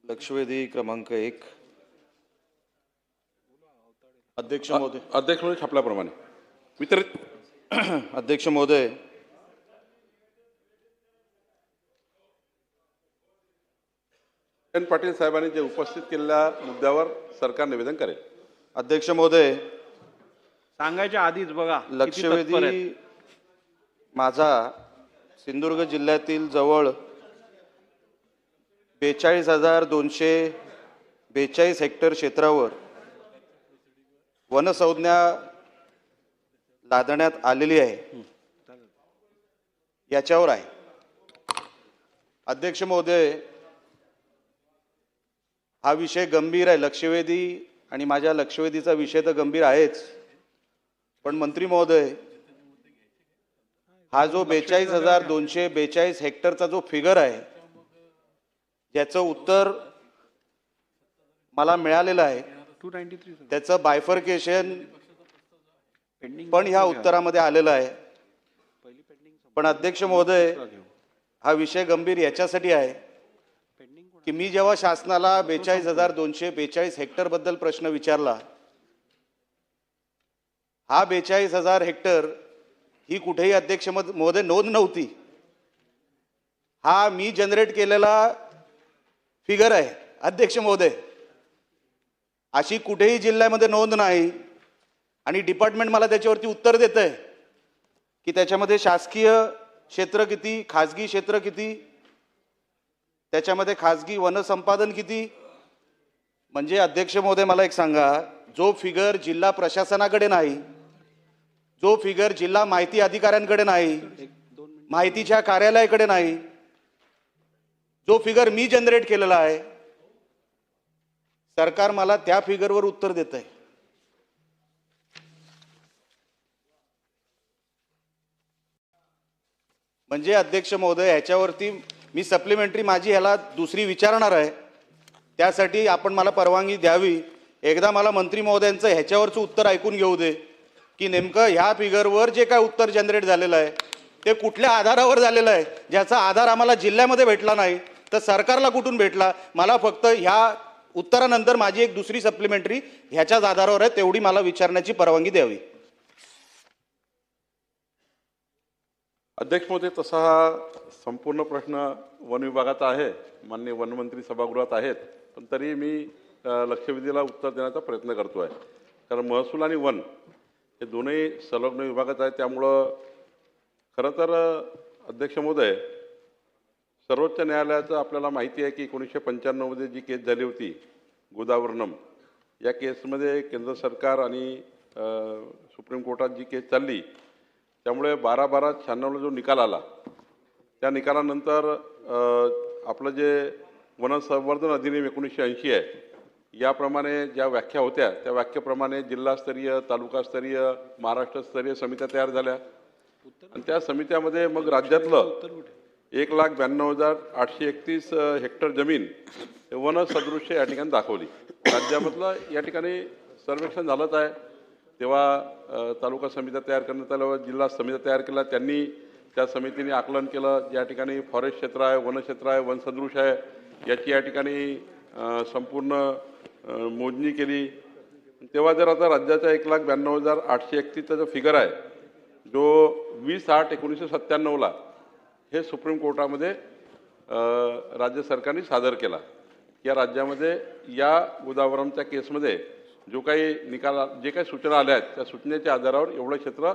लक्षवेधी क्रमांक 1. अध्यक्ष महोदय. अध्यक्ष महोदय छापल्याप्रमाणे वितरित. अध्यक्ष महोदय, पाटील साहेबांनी जे उपस्थित केलेल्या मुद्द्यावर सरकार निवेदन करेल. अध्यक्ष महोदय, सांगायच्या आधीच बघा किती तत्पर आहेत. लक्षवेधी माझा सिंधुदुर्ग जिल्ह्यातील जवळ 42,242 हेक्टर क्षेत्रावर वनसंज्ञा लादण्यात आलेली आहे, याच्यावर आहे. अध्यक्ष महोदय, हा विषय गंभीर आहे. लक्षवेधी आणि माझ्या लक्षवेधीचा विषय तर गंभीर आहेच, पण मंत्री महोदय, हा जो 42,242 हेक्टरचा जो फिगर आहे, ज्याचं उत्तर मला मिळालेलं आहे, 293 त्याचं बायफर्केशन पेंडिंग पण ह्या उत्तरामध्ये आलेलं आहे. पण अध्यक्ष महोदय, हा विषय गंभीर याच्यासाठी आहे की मी जेव्हा शासनाला 42,242 हेक्टर बद्दल प्रश्न विचारला, हा 42,000 हेक्टर ही कुठेही अध्यक्ष महोदय नोंद नव्हती. हा मी जनरेट केलेला फिगर आहे अध्यक्ष महोदय. अशी कुठेही जिल्ह्यामध्ये नोंद नाही आणि डिपार्टमेंट मला त्याच्यावरती उत्तर देत आहे की त्याच्यामध्ये शासकीय क्षेत्र किती, खाजगी क्षेत्र किती, त्याच्यामध्ये खाजगी वनसंपादन किती. म्हणजे अध्यक्ष महोदय, मला एक सांगा, जो फिगर जिल्हा प्रशासनाकडे नाही, जो फिगर जिल्हा माहिती अधिकाऱ्यांकडे नाही, माहितीच्या कार्यालयाकडे नाही, जो फिगर मी जनरेट केलेला आहे, सरकार मला त्या फिगरवर उत्तर देत आहे. म्हणजे अध्यक्ष महोदय, ह्याच्यावरती मी सप्लिमेंटरी माझी ह्याला दुसरी विचारणार आहे. त्यासाठी आपण मला परवानगी द्यावी. एकदा मला मंत्री महोदयांचं ह्याच्यावरचं उत्तर ऐकून घेऊ दे की नेमकं ह्या फिगरवर जे काय उत्तर जनरेट झालेलं आहे ते कुठल्या आधारावर झालेलं आहे, ज्याचा आधार आम्हाला जिल्ह्यामध्ये भेटला नाही तर सरकारला कुठून भेटला. मला फक्त ह्या उत्तरानंतर माझी एक दुसरी सप्लिमेंटरी ह्याच्याच आधारावर आहे, तेवढी मला विचारण्याची परवानगी द्यावी. अध्यक्ष महोदय, तसा हा संपूर्ण प्रश्न वन विभागाचा आहे, माननीय वनमंत्री सभागृहात आहेत, पण तरी मी लक्षवेधीला उत्तर देण्याचा प्रयत्न करतो आहे. कारण महसूल आणि वन हे दोन्ही संलग्न विभागात आहेत. त्यामुळं खरं तर अध्यक्ष महोदय, सर्वोच्च न्यायालयाचं आपल्याला माहिती आहे की 1995मध्ये जी केस झाली होती गोदावरनम, या केसमध्ये केंद्र सरकार आणि सुप्रीम कोर्टात जी केस चालली, त्यामुळे 12/12/96ला जो निकाल आला, त्या निकालानंतर आपलं जे वनसंवर्धन अधिनियम 1980 आहे, याप्रमाणे ज्या व्याख्या होत्या त्या व्याख्येप्रमाणे जिल्हास्तरीय, तालुकास्तरीय, महाराष्ट्रस्तरीय समित्या तयार झाल्या आणि त्या समित्यामध्ये मग राज्यातलं 1,92,831 हेक्टर जमीन वनसदृश्य या ठिकाणी दाखवली. राज्यामधलं या ठिकाणी सर्वेक्षण झालंच आहे. तेव्हा तालुका समित्या तयार करण्यात आल्या, जिल्हा समित्या तयार केल्या, त्यांनी त्या समितीने आकलन केलं, ज्या ठिकाणी फॉरेस्ट क्षेत्र आहे, वनक्षेत्र आहे, वनसदृश आहे, याची या ठिकाणी संपूर्ण मोजणी केली. तेव्हा जर आता राज्याचा 1,92,831चा जो फिगर आहे, जो 20/8/1997ला हे सुप्रीम कोर्टामध्ये राज्य सरकारने सादर केला. या राज्यामध्ये या गोदावरमच्या केसमध्ये जो काही निकाल, जे काही सूचना आल्या आहेत, त्या सूचनेच्या आधारावर एवढं क्षेत्र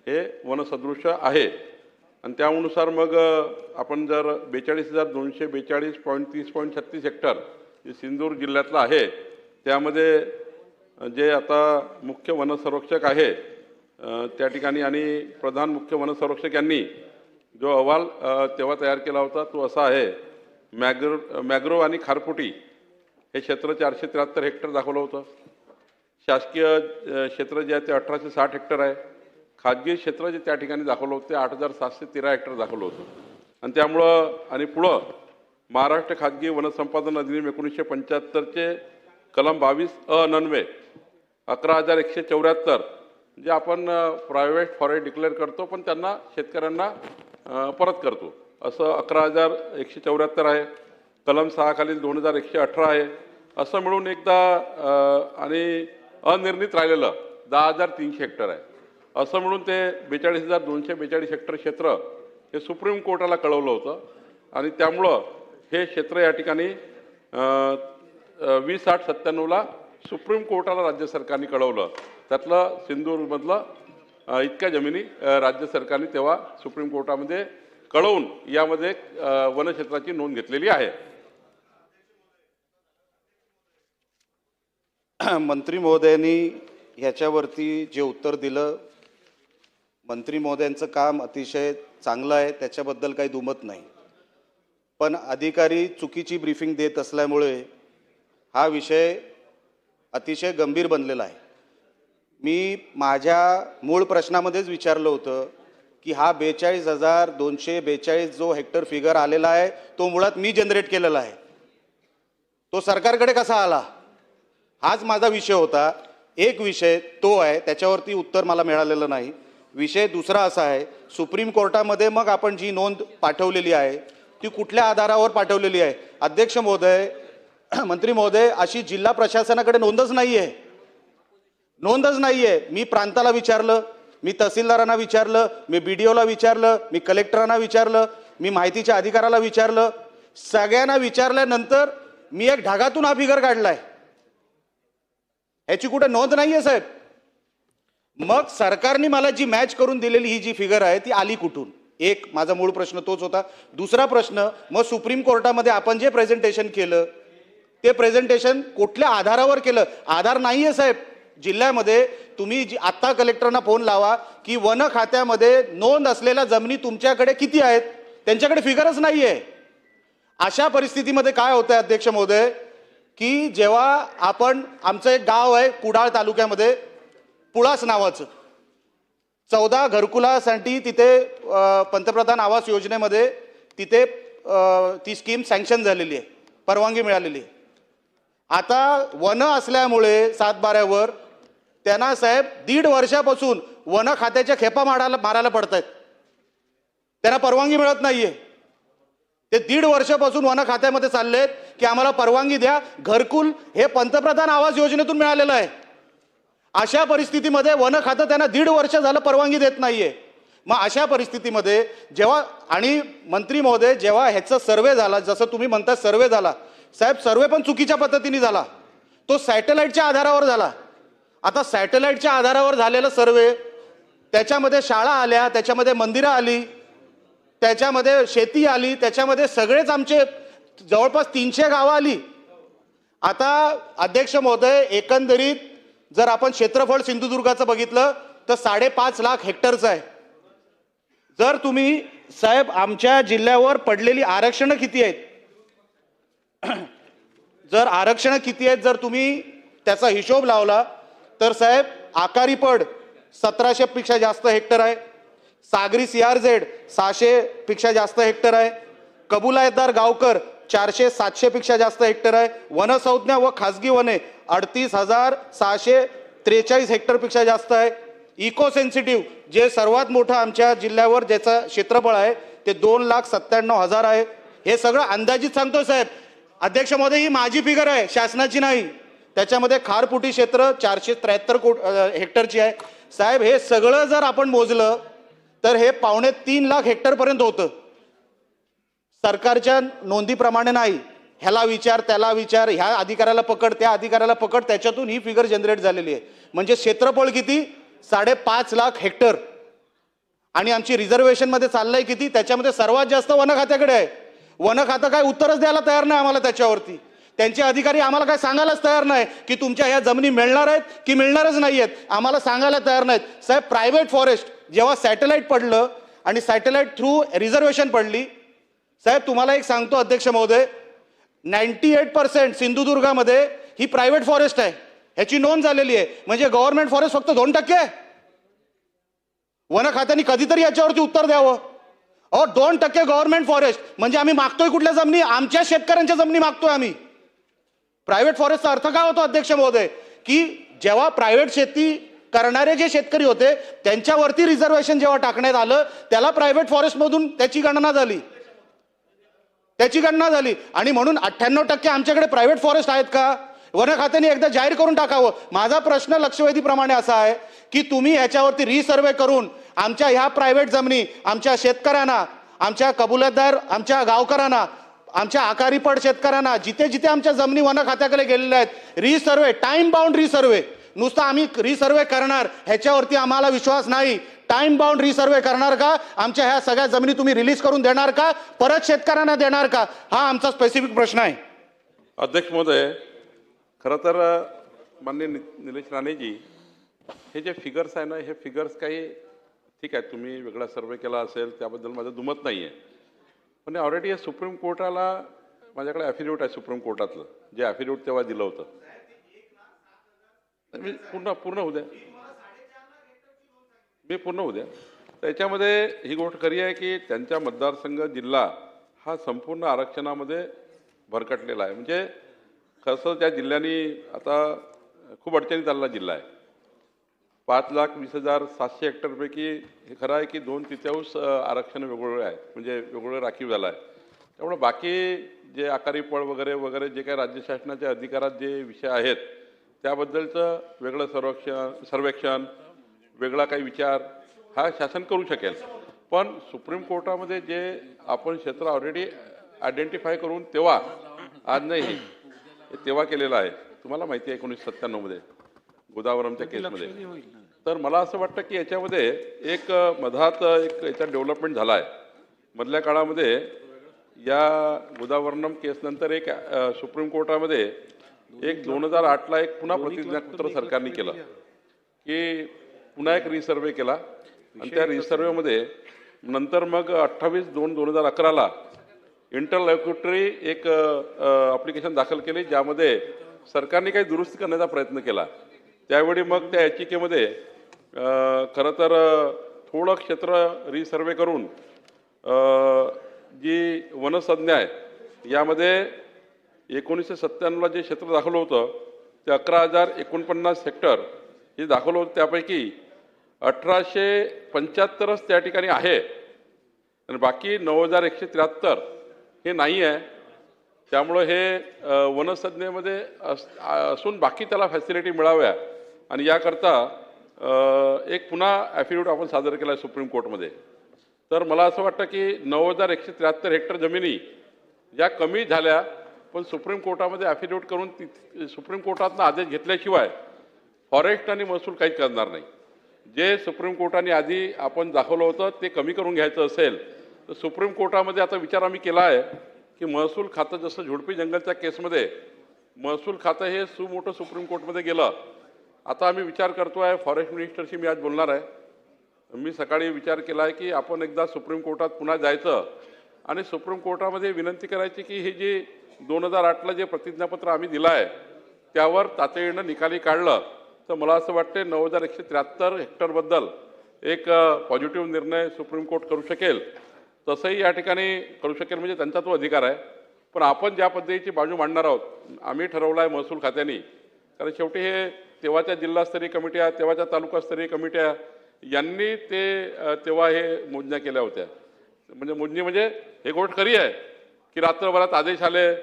हे वनसदृश्य आहे. आणि त्यानुसार मग आपण जर 42,242.30.36 हेक्टर जे सिंधुदुर्ग जिल्ह्यातलं आहे, त्यामध्ये जे आता मुख्य वनसंरक्षक आहे त्या ठिकाणी आणि प्रधान मुख्य वनसंरक्षक यांनी जो अहवाल तेव्हा तयार केला होता तो असा आहे. मॅग्रोव आणि खारफुटी हे क्षेत्र 473 हेक्टर दाखवलं होतं. शासकीय क्षेत्र जे आहे ते 1,860 हेक्टर आहे. खाजगी क्षेत्र जे त्या ठिकाणी दाखवलं होतं ते 8,713 हेक्टर दाखवलं होतं. आणि त्यामुळं आणि पुढं महाराष्ट्र खाजगी वनसंपादन अधिनियम 1975चे कलम 22(अ)(99) 11,174 जे आपण प्रायव्हेट फॉरेस्ट डिक्लेअर करतो पण त्यांना शेतकऱ्यांना परत करतो, असं 11,174 आहे. कलम 6 खालील 2118 आहे. असं मिळून एकदा आणि अनिर्णित राहिलेलं 10,300 हेक्टर आहे. असं म्हणून ते 42,242 हेक्टर क्षेत्र हे सुप्रीम कोर्टाला कळवलं होतं आणि त्यामुळं हे क्षेत्र या ठिकाणी 20/8/97ला सुप्रीम कोर्टाला राज्य सरकारने कळवलं. त्यातलं सिंधूरमधलं इतक्या जमिनी राज्य सरकारने तेव्हा सुप्रीम कोर्टामध्ये कळवून यामध्ये वनक्षेत्राची नोंद घेतलेली आहे. मंत्री महोदयांनी ह्याच्यावरती जे उत्तर दिलं, मंत्री महोदयांचं काम अतिशय चांगलं आहे, त्याच्याबद्दल काही दुमत नाही. पण अधिकारी चुकीची ब्रीफिंग देत असल्यामुळे हा विषय अतिशय गंभीर बनलेला आहे. मी माझ्या मूळ प्रश्नामध्येच विचारलं होतं की हा 42,242 जो हेक्टर फिगर आलेला आहे तो मुळात मी जनरेट केलेला आहे, तो सरकारकडे कसा आला, हाच माझा विषय होता. एक विषय तो आहे, त्याच्यावरती उत्तर मला मिळालेलं नाही. विषय दुसरा असा आहे, सुप्रीम कोर्टामध्ये मग आपण जी नोंद पाठवलेली आहे ती कुठल्या आधारावर पाठवलेली आहे? अध्यक्ष महोदय, मंत्री महोदय, अशी जिल्हा प्रशासनाकडे नोंदच नाही आहे, नोंदच नाही आहे. मी प्रांताला विचारलं, मी तहसीलदारांना विचारलं, मी BDOला विचारलं, मी कलेक्टरांना विचारलं, मी माहितीच्या अधिकाऱ्याला विचारलं. सगळ्यांना विचारल्यानंतर मी एक ढागातून हा फिगर काढलाय, ह्याची कुठे नोंद नाही आहे साहेब. मग सरकारने मला जी मॅच करून दिलेली ही जी फिगर आहे ती आली कुठून? एक माझा मूळ प्रश्न तोच होता. दुसरा प्रश्न, मग सुप्रीम कोर्टामध्ये आपण जे प्रेझेंटेशन केलं ते प्रेझेंटेशन कुठल्या आधारावर केलं? आधार नाही आहे साहेब. जिल्ह्यामध्ये तुम्ही आत्ता कलेक्टरना फोन लावा की वन खात्यामध्ये नोंद असलेल्या जमिनी तुमच्याकडे किती आहेत, त्यांच्याकडे फिगरच नाही आहे. अशा परिस्थितीमध्ये काय होतं आहे अध्यक्ष महोदय की जेव्हा आपण, आमचं एक गाव आहे कुडाळ तालुक्यामध्ये, पुळास नावाचं, 14 घरकुलासाठी तिथे पंतप्रधान आवास योजनेमध्ये तिथे ती स्कीम सँक्शन झालेली आहे, परवानगी मिळालेली आहे. आता वन असल्यामुळे 7/12वर त्यांना साहेब 1.5 वर्षापासून वन खात्याच्या खेपा मारायला पडत आहेत, त्यांना परवानगी मिळत नाहीये. ते 1.5 वर्षापासून वन खात्यामध्ये चाललेत की आम्हाला परवानगी द्या. घरकुल हे पंतप्रधान आवास योजनेतून मिळालेलं आहे. अशा परिस्थितीमध्ये वन खातं त्यांना 1.5 वर्ष झालं परवानगी देत नाहीये. मग अशा परिस्थितीमध्ये जेव्हा, आणि मंत्री महोदय जेव्हा ह्याचा सर्वे झाला, जसं तुम्ही म्हणता सर्वे झाला साहेब, सर्वे पण चुकीच्या पद्धतीने झाला, तो सॅटेलाइटच्या आधारावर झाला. आता सॅटेलाइटच्या आधारावर झालेला सर्वे, त्याच्यामध्ये शाळा आल्या, त्याच्यामध्ये मंदिरं आली, त्याच्यामध्ये शेती आली, त्याच्यामध्ये सगळेच आमचे जवळपास 300 गावं आली. आता अध्यक्ष महोदय, एकंदरीत जर आपण क्षेत्रफळ सिंधुदुर्गाचं बघितलं तर 5.5 लाख हेक्टरचं आहे. जर तुम्ही साहेब आमच्या जिल्ह्यावर पडलेली आरक्षणं किती आहेत, जर आरक्षणं किती आहेत जर तुम्ही त्याचा हिशोब लावला तर साहेब आकारी पड 1700 पेक्षा जास्त हेक्टर आहे, सागरी CRZ 600 पेक्षा जास्त हेक्टर आहे, कबुलायतदार गावकर 400-700 पेक्षा जास्त हेक्टर आहे, वनसंज्ञा व खासगी वने 38,643 हेक्टर पेक्षा जास्त आहे. इको सेन्सिटिव्ह जे सर्वात मोठं आमच्या जिल्ह्यावर ज्याचं क्षेत्रफळ आहे ते 2,97,000 आहे. हे सगळं अंदाजित सांगतो साहेब. अध्यक्ष महोदय, ही माझी फिगर आहे, शासनाची नाही. त्याच्यामध्ये खारपुटी क्षेत्र 473 हेक्टरची आहे साहेब. हे सगळं जर आपण मोजलं तर हे 2.25 लाख हेक्टरपर्यंत होतं. सरकारच्या नोंदीप्रमाणे नाही, ह्याला विचार त्याला विचार, ह्या अधिकाऱ्याला पकड त्या अधिकाऱ्याला पकड, त्याच्यातून ही फिगर जनरेट झालेली आहे. म्हणजे क्षेत्रफळ किती? 5.5 लाख हेक्टर. आणि आमची रिझर्वेशनमध्ये चाललंय किती? त्याच्यामध्ये सर्वात जास्त वन खात्याकडे आहे. वन खातं काय उत्तरच द्यायला तयार नाही आम्हाला त्याच्यावरती. त्यांचे अधिकारी आम्हाला काय सांगायलाच तयार नाही की तुमच्या ह्या जमिनी मिळणार आहेत की मिळणारच नाही आहेत, आम्हाला सांगायला तयार नाहीत. साहेब प्रायव्हेट फॉरेस्ट जेव्हा सॅटेलाइट पडलं आणि सॅटेलाइट थ्रू रिझर्वेशन पडली, साहेब तुम्हाला एक सांगतो अध्यक्ष महोदय, 98% सिंधुदुर्गामध्ये ही प्रायव्हेट फॉरेस्ट आहे, ह्याची नोंद झालेली आहे. म्हणजे गव्हर्नमेंट फॉरेस्ट फक्त 2% आहे. वन खात्याने कधीतरी याच्यावरती उत्तर द्यावं. 2% गव्हर्नमेंट फॉरेस्ट म्हणजे आम्ही मागतोय कुठल्या जमिनी? आमच्या शेतकऱ्यांच्या जमिनी मागतोय आम्ही. प्रायव्हेट फॉरेस्टचा अर्थ काय होतो अध्यक्ष महोदय की जेव्हा प्रायव्हेट शेती करणारे जे शेतकरी होते त्यांच्यावरती रिझर्वेशन जेव्हा टाकण्यात आलं त्याला प्रायव्हेट फॉरेस्टमधून त्याची गणना झाली. त्याची गणना झाली. आणि म्हणून 98% आमच्याकडे प्रायव्हेट फॉरेस्ट आहेत का? वन खात्याने एकदा जाहीर करून टाकावं. माझा प्रश्न लक्षवेधीप्रमाणे असा आहे की तुम्ही ह्याच्यावरती रिसर्वे करून आमच्या ह्या प्रायव्हेट जमिनी, आमच्या शेतकऱ्यांना, आमच्या कबुलतदार, आमच्या गावकऱ्यांना, आमच्या आकारीपड शेतकऱ्यांना, जिथे जिथे आमच्या जमिनी वन खात्याकडे गेलेल्या आहेत, रिसर्वे, टाइम बाउंड रिसर्वे, नुसतं आम्ही रिसर्वे करणार ह्याच्यावरती आम्हाला विश्वास नाही. टाइम बाउंड रिसर्वे करणार का? आमच्या ह्या सगळ्या जमिनी तुम्ही रिलीज करून देणार का? परत शेतकऱ्यांना देणार का? हा आमचा स्पेसिफिक प्रश्न आहे. अध्यक्ष महोदय, खरं तर माननीय निलेश राणेजी, हे जे फिगर्स आहे ना, हे फिगर्स काही ठीक आहे, तुम्ही वेगळा सर्वे केला असेल त्याबद्दल माझं दुमत नाही आहे. पण ऑलरेडी हे सुप्रीम कोर्टाला माझ्याकडे ॲफिडेविट आहे सुप्रीम कोर्टातलं, जे ॲफिडेविट तेव्हा दिलं होतं. मी पूर्ण होऊ द्या, मी पूर्ण होऊ द्या. त्याच्यामध्ये ही गोष्ट खरी आहे की त्यांच्या मतदारसंघ जिल्हा हा संपूर्ण आरक्षणामध्ये भरकटलेला आहे. म्हणजे खरंच त्या जिल्ह्याने आता खूप अडचणीत आलेला जिल्हा आहे. 5,20,700 हेक्टरपैकी हे खरं आहे की 2/3 आरक्षण वेगवेगळे आहे, म्हणजे वेगवेगळं राखीव झालं आहे. त्यामुळे बाकी जे आकारी पळ वगैरे वगैरे जे काही राज्य शासनाच्या अधिकारात जे विषय आहेत त्याबद्दलचं वेगळं सर्वेक्षण वेगळा काही विचार हा शासन करू शकेल. पण सुप्रीम कोर्टामध्ये जे आपण क्षेत्र ऑलरेडी आयडेंटिफाय करून तेव्हा, आज नाही हे तेव्हा केलेलं आहे, तुम्हाला माहिती आहे 1997 गोदावरमच्या केसमध्ये. तर मला असं वाटतं की याच्यामध्ये एक मधात एक याचा डेव्हलपमेंट झाला आहे. मधल्या काळामध्ये या गोदावरम केसनंतर एक सुप्रीम कोर्टामध्ये एक 2008ला एक पुन्हा प्रतिज्ञापत्र सरकारने केलं की पुन्हा एक रिसर्वे केला. आणि त्या रिसर्वेमध्ये नंतर मग 28/2/2011ला इंटरलॉक्युटरी एक ॲप्लिकेशन दाखल केली, ज्यामध्ये सरकारने काही दुरुस्ती करण्याचा प्रयत्न केला. त्यावेळी मग त्या याचिकेमध्ये खरं तर थोडं क्षेत्र रिसर्वे करून जी वनसंज्ञा आहे यामध्ये 1997ला जे क्षेत्र दाखवलं होतं ते 11,049 हेक्टर हे दाखवलं होतं. त्यापैकी 1,875च त्या ठिकाणी आहे आणि बाकी 9,173 हे नाही आहे. त्यामुळं हे वनसंज्ञेमध्ये असून बाकी त्याला फॅसिलिटी मिळाव्या आणि याकरता एक पुन्हा ॲफिडेविट आपण सादर केला आहे सुप्रीम कोर्टमध्ये. तर मला असं वाटतं की 9,173 हेक्टर जमिनी या कमी झाल्या, पण सुप्रीम कोर्टामध्ये ॲफिडेविट करून सुप्रीम कोर्टातनं आदेश घेतल्याशिवाय फॉरेस्ट आणि महसूल काहीच करणार नाही. जे सुप्रीम कोर्टाने आधी आपण दाखवलं होतं ते कमी करून घ्यायचं असेल तर सुप्रीम कोर्टामध्ये आता विचार आम्ही केला आहे की महसूल खातं, जसं झुडपी जंगलच्या केसमध्ये महसूल खातं हे सुमोठं सुप्रीम कोर्टमध्ये गेलं, आता आम्ही विचार करतो आहे, फॉरेस्ट मिनिस्टरशी मी आज बोलणार आहे. मी सकाळी विचार केला आहे की आपण एकदा सुप्रीम कोर्टात पुन्हा जायचं आणि सुप्रीम कोर्टामध्ये विनंती करायची की हे जे 2008ला जे प्रतिज्ञापत्र आम्ही दिलं आहे त्यावर तातडीनं निकाली काढलं तर मला असं वाटते 9,173 हेक्टरबद्दल एक पॉझिटिव्ह निर्णय सुप्रीम कोर्ट करू शकेल. तसंही या ठिकाणी करू शकेल, म्हणजे त्यांचा तो अधिकार आहे. पण आपण ज्या पद्धतीची बाजू मांडणार आहोत आम्ही ठरवलं आहे महसूल खात्याने, कारण शेवटी हे तेव्हाच्या जिल्हास्तरीय कमिट्या, तेव्हाच्या तालुकास्तरीय कमिट्या यांनी ते तेव्हा हे मोजण्या केल्या होत्या. म्हणजे मोजणी म्हणजे हे गोष्ट खरी आहे की रात्रभरात आदेश आले,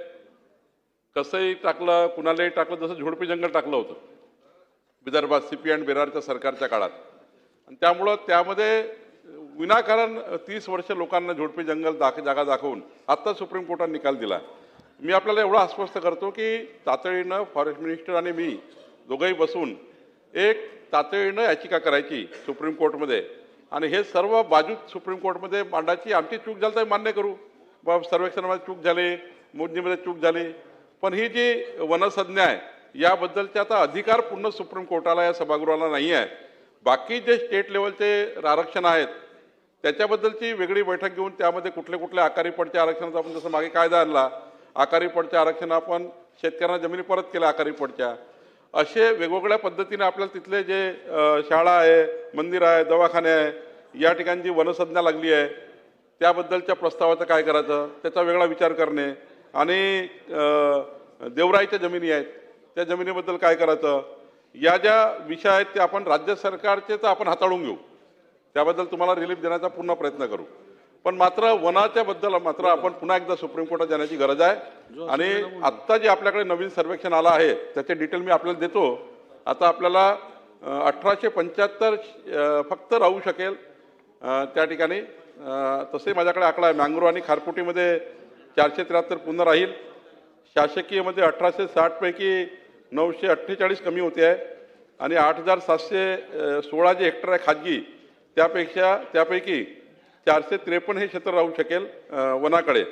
कसंही टाकलं, कुणालाही टाकलं, जसं झुडपी जंगल टाकलं होतं विदर्भात CP अँड बेरारच्या सरकारच्या काळात. आणि त्यामुळं त्यामध्ये विनाकारण 30 वर्ष लोकांना झुडपी जंगल जागा दाखवून आत्ता सुप्रीम कोर्टाने निकाल दिला. मी आपल्याला एवढं आश्वस्त करतो की तातडीनं फॉरेस्ट मिनिस्टर आणि मी दोघंही बसून एक तातडीनं याचिका करायची सुप्रीम कोर्टमध्ये आणि हे सर्व बाजू सुप्रीम कोर्टमध्ये मांडायची. आमची चूक झाली तर मान्य करू, बाबा सर्वेक्षणामध्ये चूक झाली, मोजणीमध्ये चूक झाली, पण ही जी वनसंज्ञा आहे याबद्दलचे आता अधिकार पूर्ण सुप्रीम कोर्टाला, या सभागृहाला नाही आहे. बाकी जे स्टेट लेवलचे आरक्षण आहेत त्याच्याबद्दलची वेगळी बैठक घेऊन त्यामध्ये कुठले कुठले आकारी पडच्या आरक्षणाचा आपण जसं मागे कायदा आणला, आकारी पडच्या आरक्षण आपण शेतकऱ्यांना जमिनी परत केल्या आकारी पडच्या, असे वेगवेगळ्या पद्धतीने आपल्याला तिथले जे शाळा आहे, मंदिर आहे, दवाखाने आहे, या ठिकाणी जी वनसंज्ञा लागली आहे त्याबद्दलच्या प्रस्तावाचं काय करायचं त्याचा वेगळा विचार करणे आणि देवराईच्या जमिनी आहेत त्या जमिनीबद्दल काय करायचं, या ज्या विषय आहेत ते आपण राज्य सरकारचे तर आपण हाताळून घेऊ, त्याबद्दल तुम्हाला रिलीफ देण्याचा पूर्ण प्रयत्न करू. पण मात्र वनाच्या बद्दल मात्र आपण पुन्हा एकदा सुप्रीम कोर्टात जाण्याची गरज आहे. आणि आत्ता जे आपल्याकडे नवीन सर्वेक्षण आलं आहे त्याचे डिटेल मी आपल्याला देतो. आता आपल्याला 1875 फक्त राहू शकेल त्या ठिकाणी. तसे माझ्याकडे आकडा आहे. मँग्रोव्ह आणि खारफुटीमध्ये 473 पुन्हा राहील. शासकीयमध्ये 1860 पैकी 948 कमी होते आहे आणि 8716 जे हेक्टर आहे खाजगी त्यापैकी 453 हे क्षेत्र राहू शकेल वनाकडे.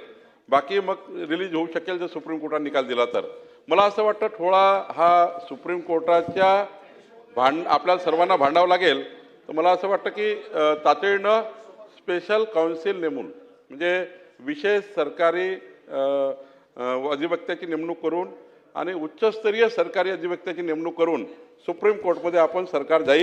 बाकी मग रिलीज होऊ शकेल जर सुप्रीम कोर्टाने निकाल दिला तर. मला असं वाटतं थोडा हा सुप्रीम कोर्टाच्या आपल्याला सर्वांना भांडावं लागेल. तर मला असं वाटतं की तातडीनं स्पेशल काउन्सिल नेमून म्हणजे विशेष सरकारी अधिवक्त्याची नेमणूक करून आणि उच्चस्तरीय सरकारी अधिवक्त्याची नेमणूक करून सुप्रीम कोर्टमध्ये आपण सरकार जाईल.